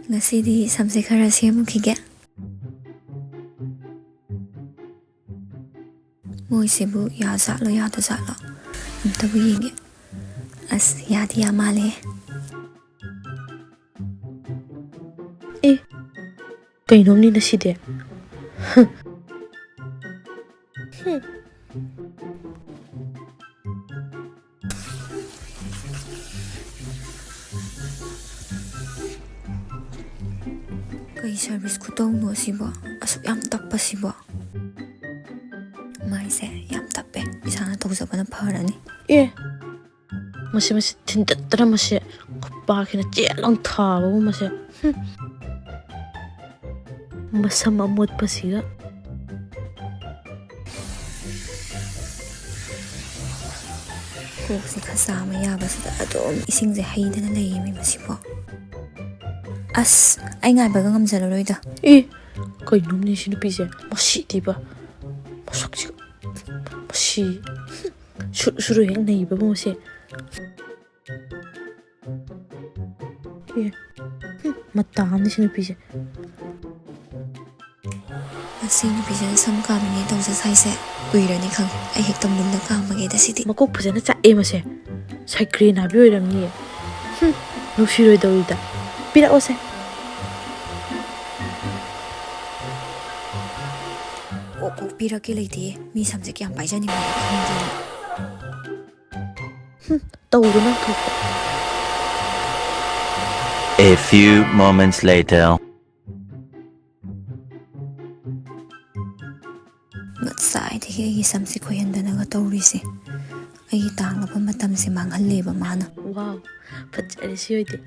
Ngasi samse khara semukhige. Moisibu ya zatlo ya da zatlo. Amtabu yinge. As yadi ya male. Kainom ni naside. Kai service kutong no sibo. Asuk yam tappa sibo. Maise yam tappe. Isana tawsa bana pharani. Masi tintatara masi kapakina chelang thaba masi. Masam amot pasiga. Kok si khasama yaba sida adom ising je haidana layimi masibo. As ay nga baga ngamjaloroi da. Kainom ni sinupise masi diba. Masakji masi suru heng nei ba masi. Matang ni sinupise. Asini bijana sam kamini tawsa saise. Uirani khang ay hekta mulla kamage da sidi. Makok phajana chae mase. Saikri na bi oiramni. No shiroi dawida. Pira ose. Oko pira ke leiti mi samje kyam paijani ma khangji. Tawruna thok. A few moments later. Sai thì samsi khoyandana ga tawrisi. Ai tanga pa matam se manghalle ba mana. Wow. Phajari si oide.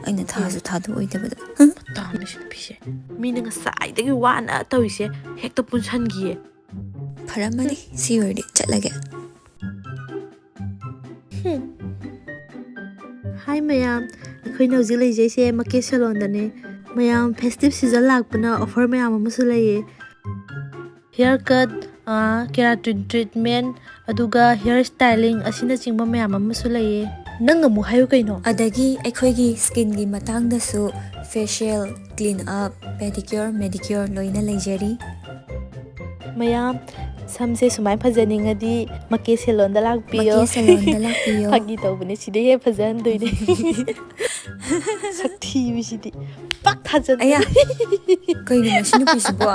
Aina thasu thadu oide ba. Tang ni sinupise. Mina nga sai dagi wana tawise hekta punsan gi. Pharamani si ordi chatlage. Hi mayam. Akhoi nauji lai jaise make salon dane. Mayam festive season lakpana offer mayam amasu laye. Haircut, keratin treatment, aduga hair styling asina chingba mayam amasu laye. Nang amu hayo kaino. Adagi aikhoigi skin gi matang da su facial, clean up, pedicure, manicure loina leijari. Mayam samse sumai phajani ngadi make salon da lakpiyo. Make salon da lakpiyo. Hagi tawbane side he phajan doine. Sakthi bisidi. Pak thajan. Aya. Kaino masinu pisibo.